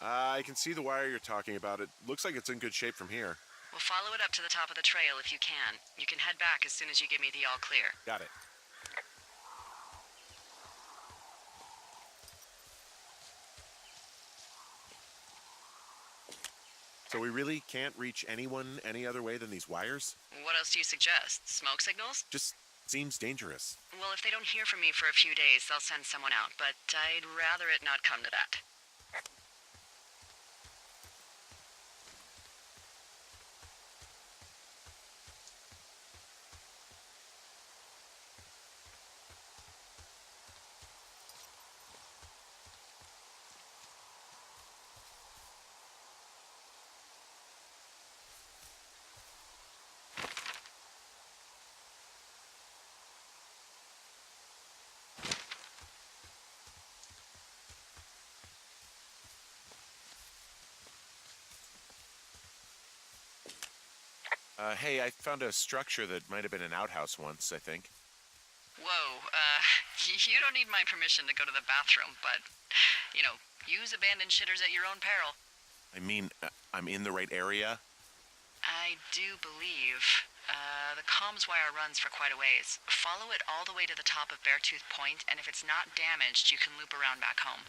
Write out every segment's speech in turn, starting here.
I can see the wire you're talking about. It looks like it's in good shape from here. We'll follow it up to the top of the trail if you can. You can head back as soon as you give me the all clear. Got it. So we really can't reach anyone any other way than these wires? What else do you suggest? Smoke signals? Just seems dangerous. Well, if they don't hear from me for a few days, they'll send someone out, but I'd rather it not come to that. Hey, I found a structure that might have been an outhouse once, I think. Whoa, you don't need my permission to go to the bathroom, but, use abandoned shitters at your own peril. I mean, I'm in the right area? I do believe. The comms wire runs for quite a ways. Follow it all the way to the top of Beartooth Point, and if it's not damaged, you can loop around back home.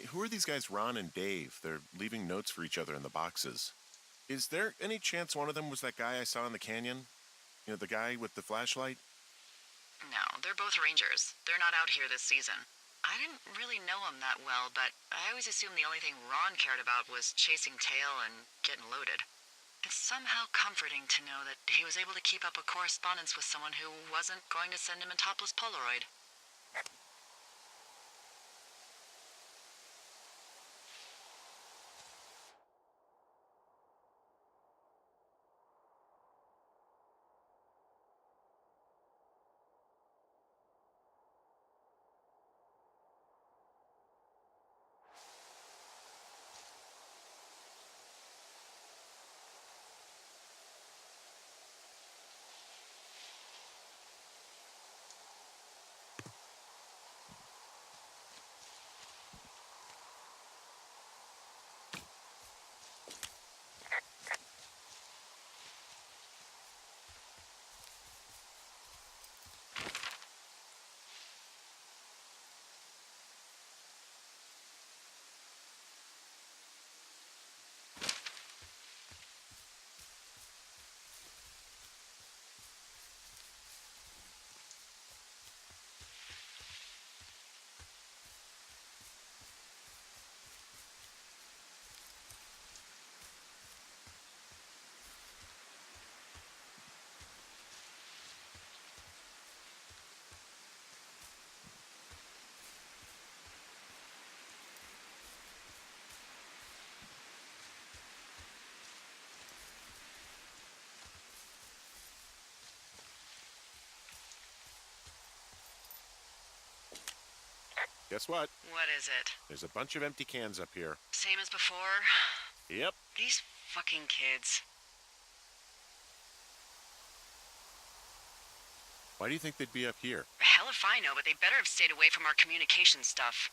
Hey, who are these guys, Ron and Dave? They're leaving notes for each other in the boxes. Is there any chance one of them was that guy I saw in the canyon? You know, the guy with the flashlight? No, they're both rangers. They're not out here this season. I didn't really know him that well, but I always assumed the only thing Ron cared about was chasing tail and getting loaded. It's somehow comforting to know that he was able to keep up a correspondence with someone who wasn't going to send him a topless Polaroid. Guess what? What is it? There's a bunch of empty cans up here. Same as before? Yep. These fucking kids. Why do you think they'd be up here? Hell if I know, but they better have stayed away from our communication stuff.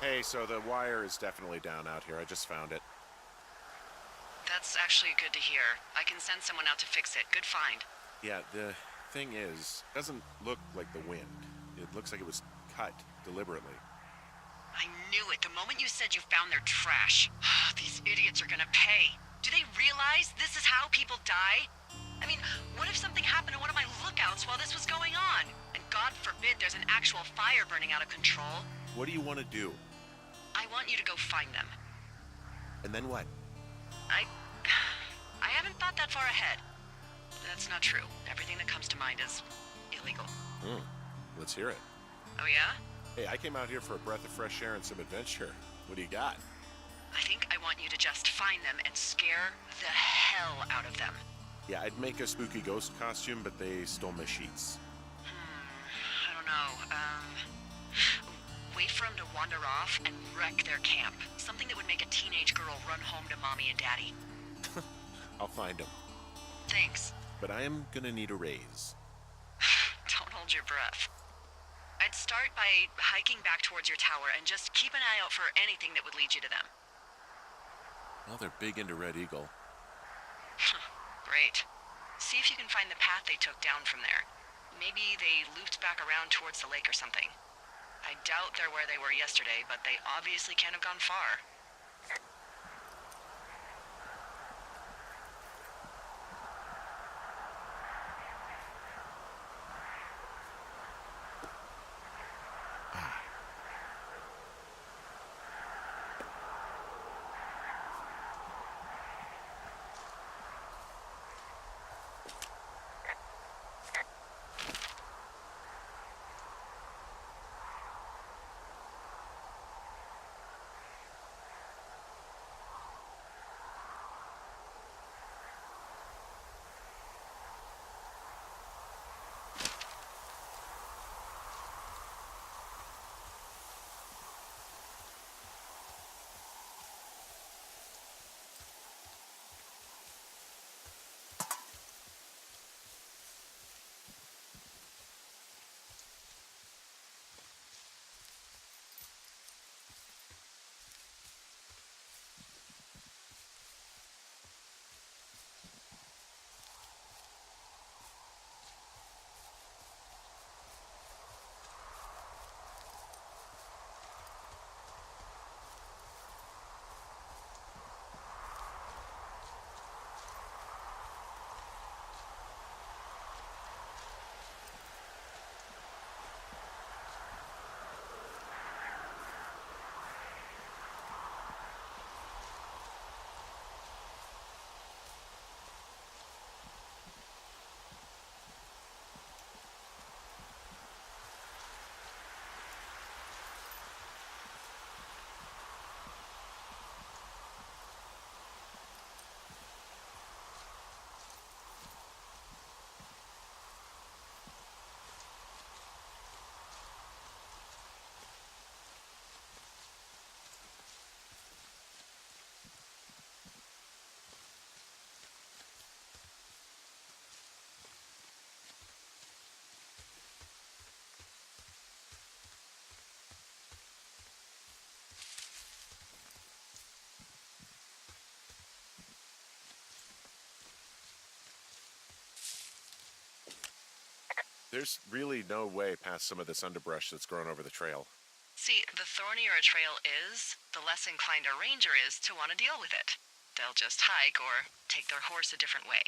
Hey, so the wire is definitely down out here. I just found it. That's actually good to hear. I can send someone out to fix it. Good find. Yeah, the thing is, it doesn't look like the wind. It looks like it was cut deliberately. I knew it the moment you said you found their trash. These idiots are gonna pay. Do they realize this is how people die? I mean, what if something happened to one of my lookouts while this was going on? And God forbid there's an actual fire burning out of control. What do you want to do? I want you to go find them. And then what? I haven't thought that far ahead. That's not true. Everything that comes to mind is illegal. Let's hear it. Oh yeah? Hey, I came out here for a breath of fresh air and some adventure. What do you got? I think I want you to just find them and scare the hell out of them. Yeah, I'd make a spooky ghost costume, but they stole my sheets. I don't know. Wait for them to wander off and wreck their camp. Something that would make a teenage girl run home to mommy and daddy. I'll find them. Thanks. But I am gonna need a raise. Don't hold your breath. I'd start by hiking back towards your tower and just keep an eye out for anything that would lead you to them. Well, they're big into Red Eagle. Great. See if you can find the path they took down from there. Maybe they looped back around towards the lake or something. I doubt they're where they were yesterday, but they obviously can't have gone far. There's really no way past some of this underbrush that's grown over the trail. See, the thornier a trail is, the less inclined a ranger is to want to deal with it. They'll just hike or take their horse a different way.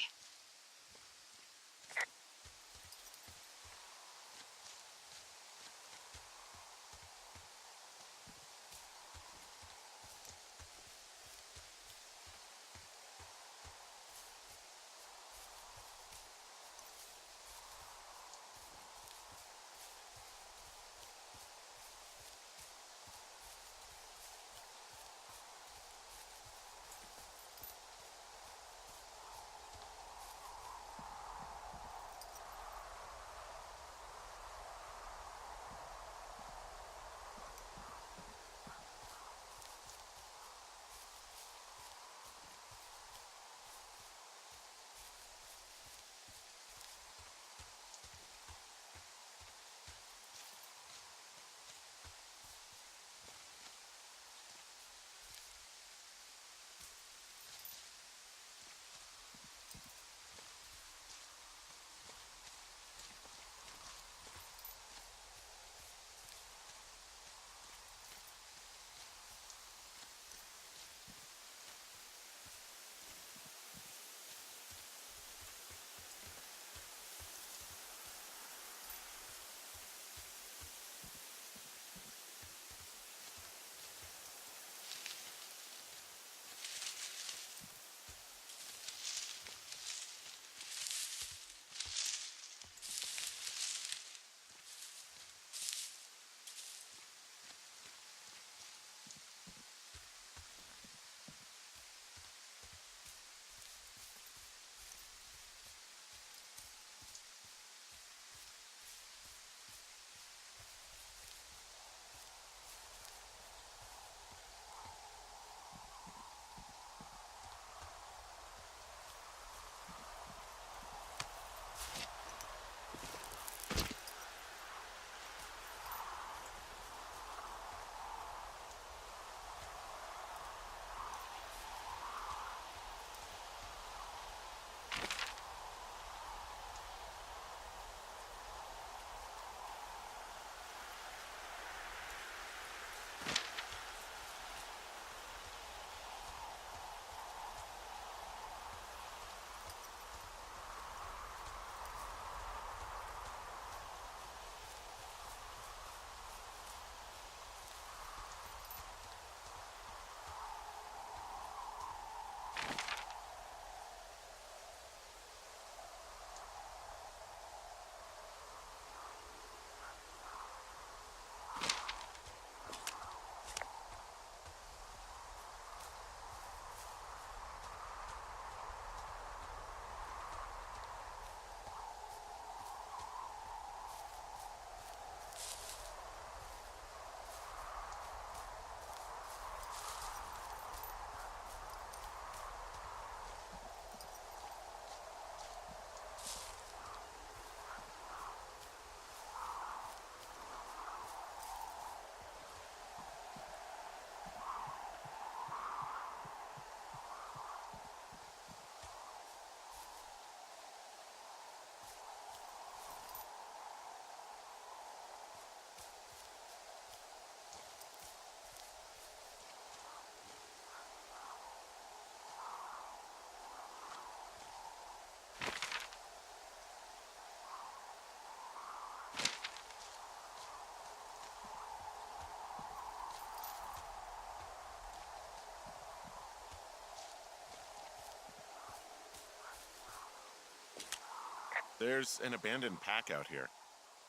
There's an abandoned pack out here.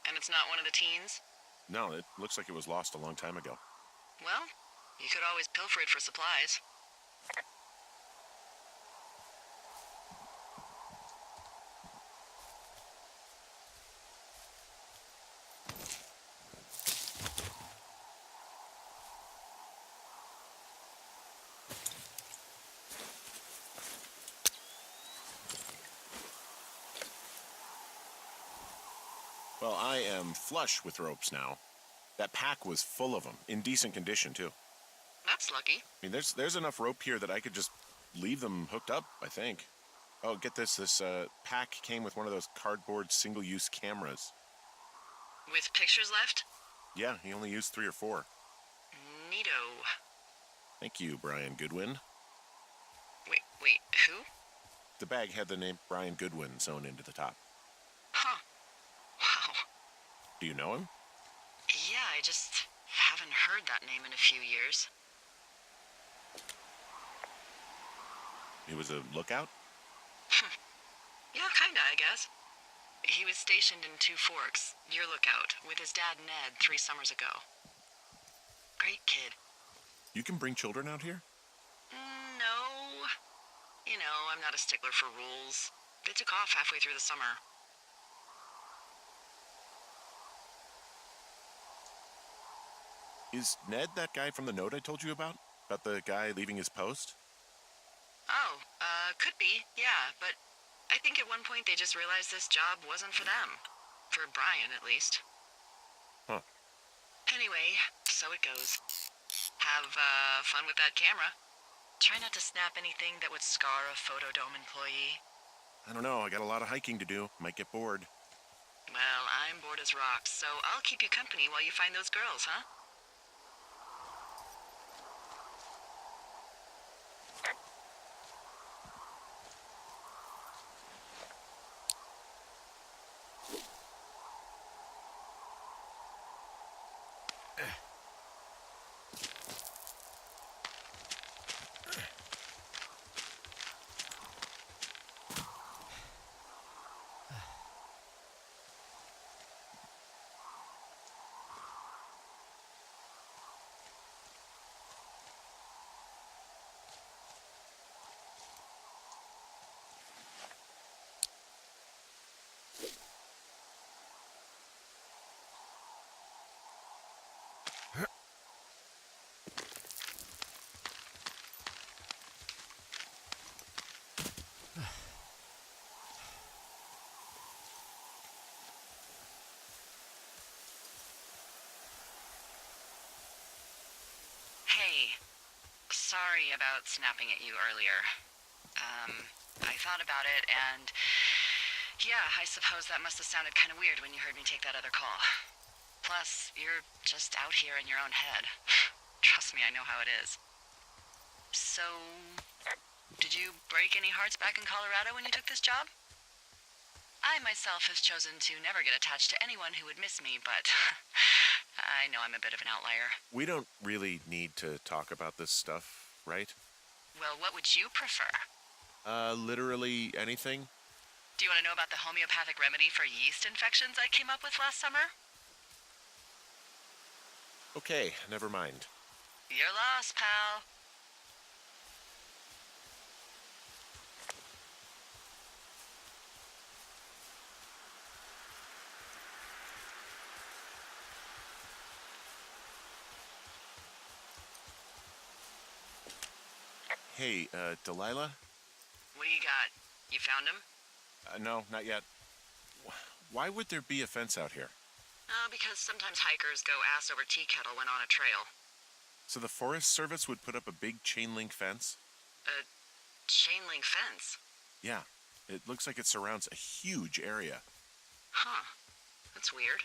And it's not one of the teens? No, it looks like it was lost a long time ago. Well, you could always pilfer it for supplies. Well, I am flush with ropes now. That pack was full of them, in decent condition, too. That's lucky. I mean, there's enough rope here that I could just leave them hooked up, I think. Oh, get this. This pack came with one of those cardboard single-use cameras. With pictures left? Yeah, he only used 3 or 4. Neato. Thank you, Brian Goodwin. Wait, who? The bag had the name Brian Goodwin sewn into the top. Huh. Wow. Do you know him? Yeah, I just haven't heard that name in a few years. He was a lookout? Yeah, kinda, I guess. He was stationed in Two Forks, your lookout, with his dad Ned 3 summers ago. Great kid. You can bring children out here? No. You know, I'm not a stickler for rules. They took off halfway through the summer. Is Ned that guy from the note I told you about? About the guy leaving his post? Oh, could be, yeah, but I think at one point they just realized this job wasn't for them. For Brian, at least. Huh. Anyway, so it goes. Have, fun with that camera. Try not to snap anything that would scar a Photodome employee. I don't know, I got a lot of hiking to do. Might get bored. Well, I'm bored as rocks, so I'll keep you company while you find those girls, huh? Hey, sorry about snapping at you earlier. I thought about it, and yeah, I suppose that must have sounded kind of weird when you heard me take that other call. Plus, you're just out here in your own head. Trust me, I know how it is. So, did you break any hearts back in Colorado when you took this job? I myself have chosen to never get attached to anyone who would miss me, but I know I'm a bit of an outlier. We don't really need to talk about this stuff, right? Well, what would you prefer? Literally anything? Do you want to know about the homeopathic remedy for yeast infections I came up with last summer? Okay, never mind. You're lost, pal. Hey, Delilah? What do you got? You found him? No, not yet. Why would there be a fence out here? Because sometimes hikers go ass over tea kettle when on a trail. So the Forest Service would put up a big chain link fence? A chain link fence? Yeah, it looks like it surrounds a huge area. Huh. That's weird.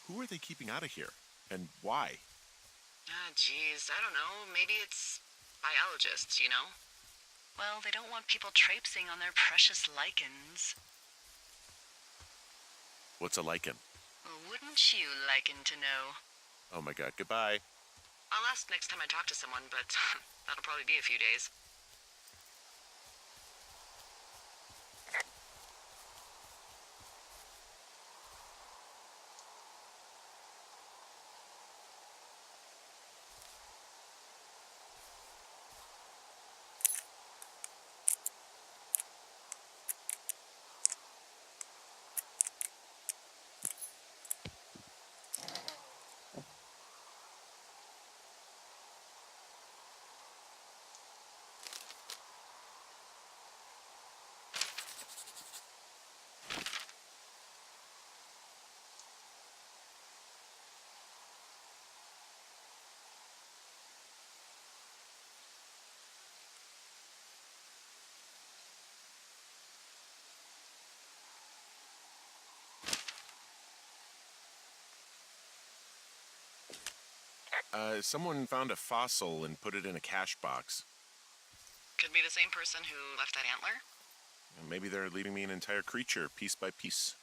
Who are they keeping out of here? And why? Geez, I don't know. Maybe it's biologists, you know? Well, they don't want people traipsing on their precious lichens. What's a lichen? Wouldn't you liken to know? Oh my god, goodbye. I'll ask next time I talk to someone, but that'll probably be a few days. Someone found a fossil and put it in a cache box. Could be the same person who left that antler. Maybe they're leaving me an entire creature, piece by piece.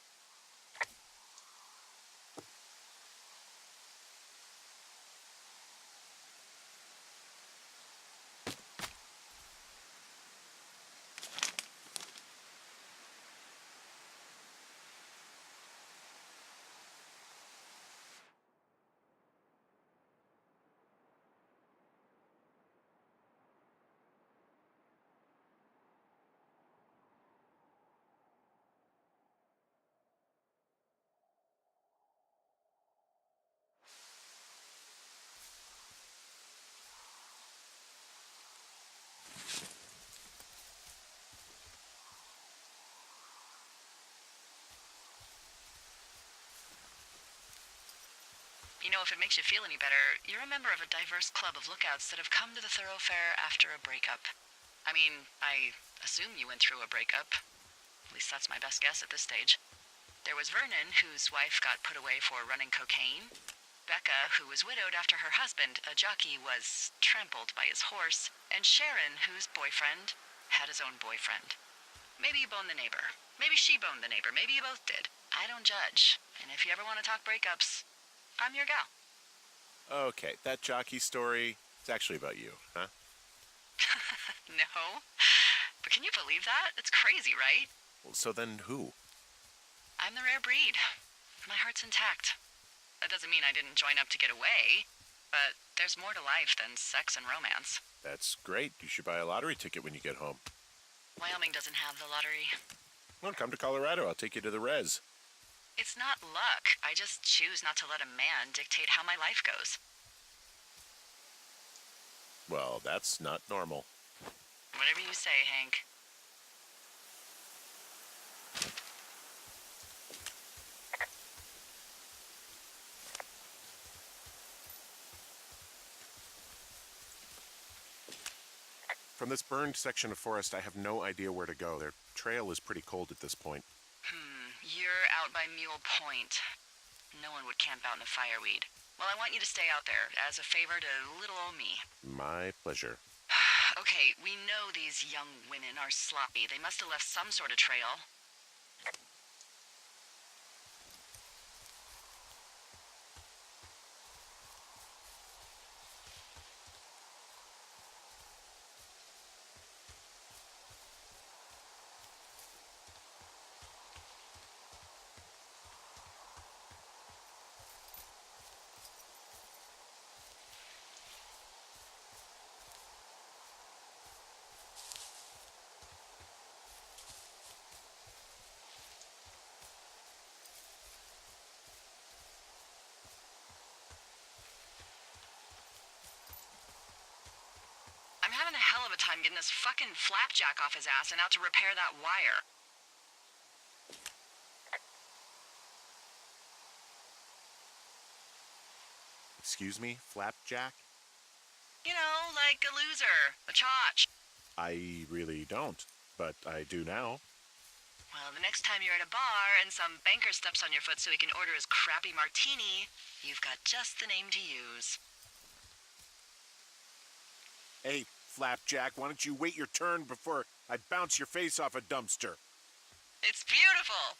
You know, if it makes you feel any better, you're a member of a diverse club of lookouts that have come to the thoroughfare after a breakup. I mean, I assume you went through a breakup. At least that's my best guess at this stage. There was Vernon, whose wife got put away for running cocaine. Becca, who was widowed after her husband, a jockey, was trampled by his horse. And Sharon, whose boyfriend had his own boyfriend. Maybe you boned the neighbor. Maybe she boned the neighbor. Maybe you both did. I don't judge. And if you ever want to talk breakups, I'm your gal. Okay, that jockey story, it's actually about you, huh? No. But can you believe that? It's crazy, right? Well, so then who? I'm the rare breed. My heart's intact. That doesn't mean I didn't join up to get away. But there's more to life than sex and romance. That's great. You should buy a lottery ticket when you get home. Wyoming doesn't have the lottery. Well, come to Colorado. I'll take you to the res. It's not luck. I just choose not to let a man dictate how my life goes. Well, that's not normal. Whatever you say, Hank. From this burned section of forest, I have no idea where to go. Their trail is pretty cold at this point. You're out by Mule Point. No one would camp out in a fireweed. Well, I want you to stay out there as a favor to little old me. My pleasure. Okay, we know these young women are sloppy. They must have left some sort of trail. I'm having a hell of a time getting this fucking flapjack off his ass and out to repair that wire. Excuse me, Flapjack? You know, like a loser, a chotch. I really don't, but I do now. Well, the next time you're at a bar and some banker steps on your foot so he can order his crappy martini, you've got just the name to use. Hey, Flapjack, why don't you wait your turn before I bounce your face off a dumpster? It's beautiful.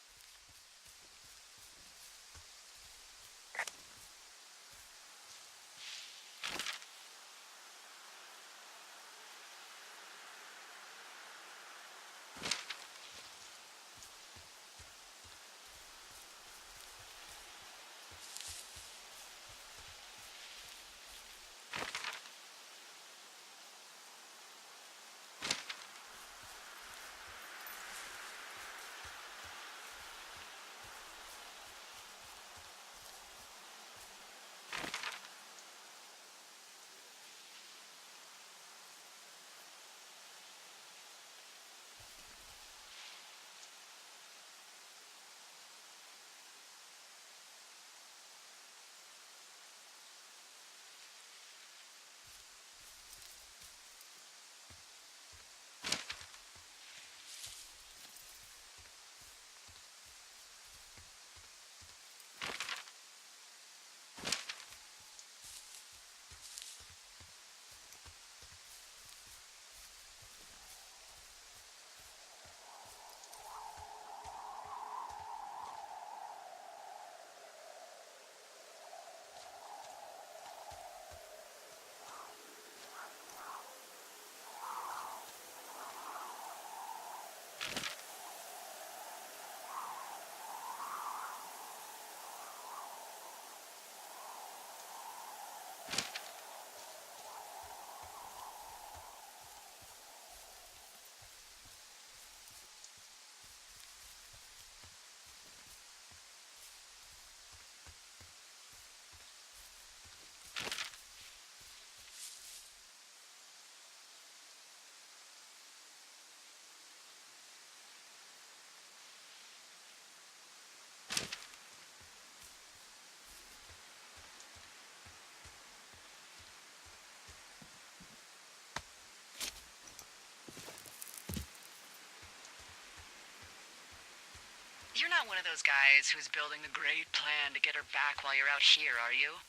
not one of those guys who's building the great plan to get her back while you're out here, are you?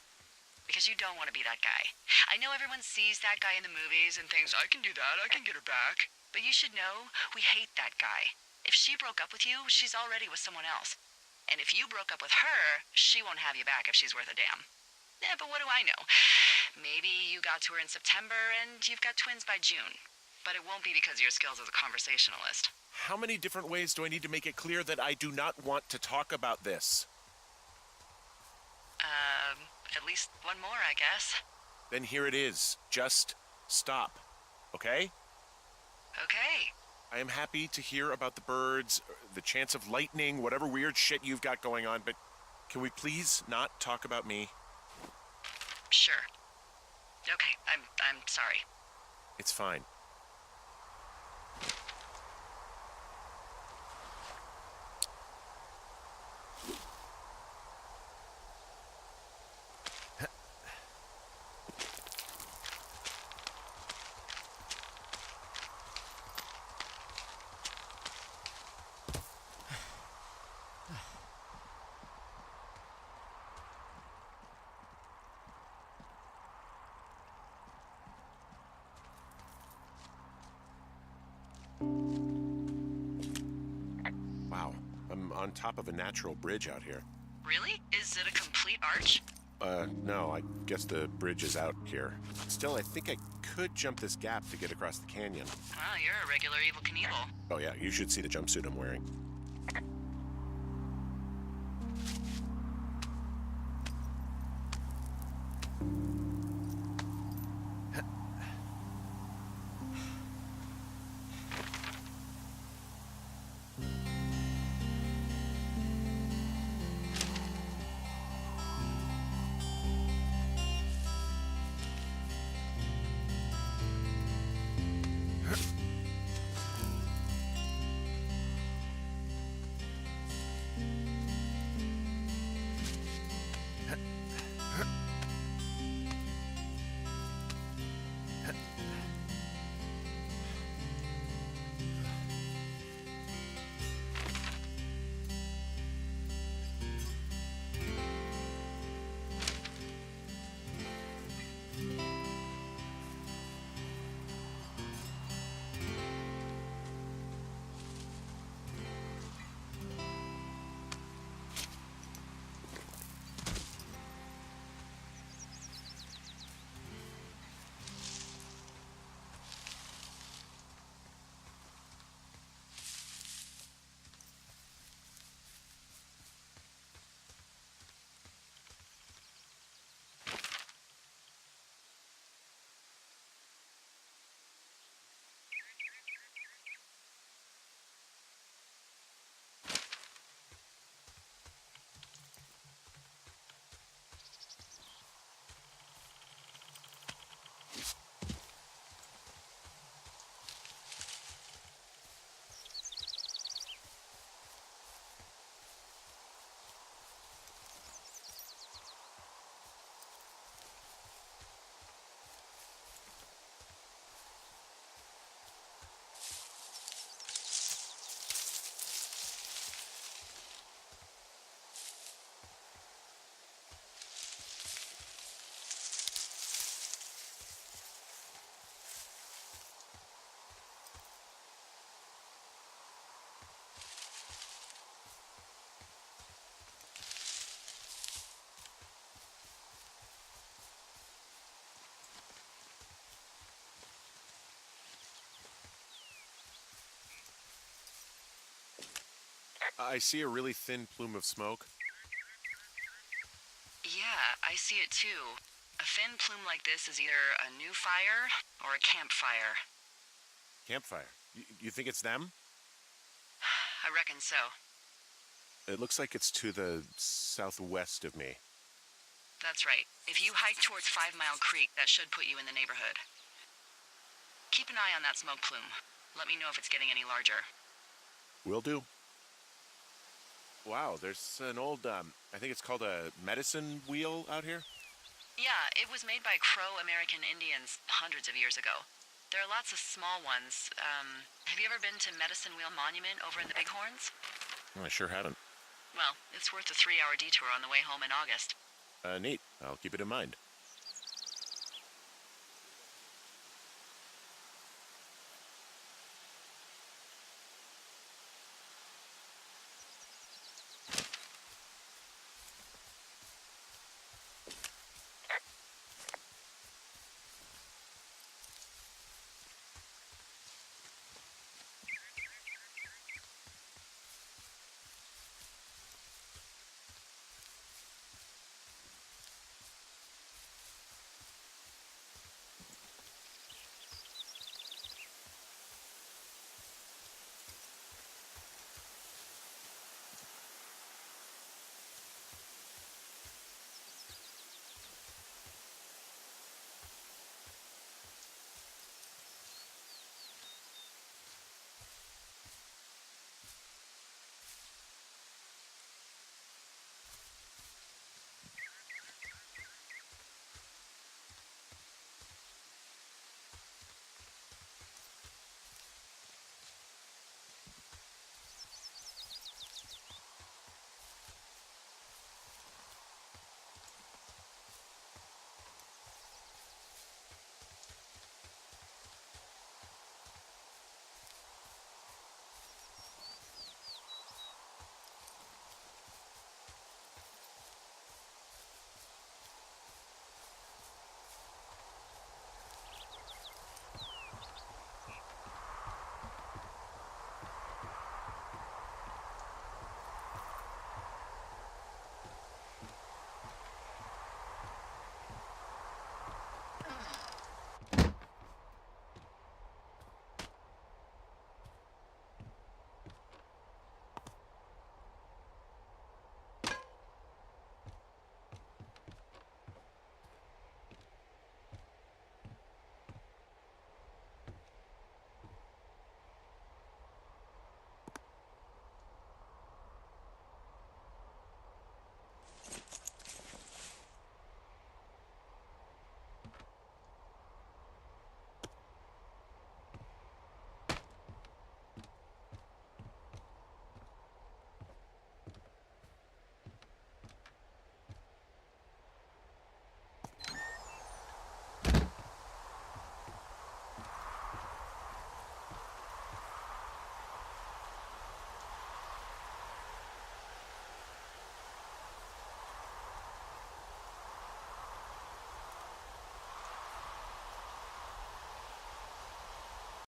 Because you don't want to be that guy. I know everyone sees that guy in the movies and thinks, I can do that, I can get her back. But you should know, we hate that guy. If she broke up with you, she's already with someone else. And if you broke up with her, she won't have you back if she's worth a damn. Yeah, but what do I know? Maybe you got to her in September and you've got twins by June. But it won't be because of your skills as a conversationalist. How many different ways do I need to make it clear that I do not want to talk about this? At least one more, I guess. Then here it is. Just stop. Okay? Okay. I am happy to hear about the birds, the chance of lightning, whatever weird shit you've got going on, but can we please not talk about me? Sure. Okay, I'm sorry. It's fine. Wow, I'm on top of a natural bridge out here. Really? Is it a complete arch? No, I guess the bridge is out here. Still, I think I could jump this gap to get across the canyon. Wow, you're a regular Evel Knievel. Oh yeah, you should see the jumpsuit I'm wearing. I see a really thin plume of smoke. Yeah, I see it too. A thin plume like this is either a new fire or a campfire. Campfire. You think it's them? I reckon so. It looks like it's to the southwest of me. That's right. If you hike towards 5 Mile Creek, that should put you in the neighborhood. Keep an eye on that smoke plume. Let me know if it's getting any larger. Will do. Wow, there's an old, I think it's called a medicine wheel out here. Yeah, it was made by Crow American Indians hundreds of years ago. There are lots of small ones. Have you ever been to Medicine Wheel Monument over in the Bighorns? I sure haven't. Well, it's worth a 3-hour detour on the way home in August. Neat. I'll keep it in mind.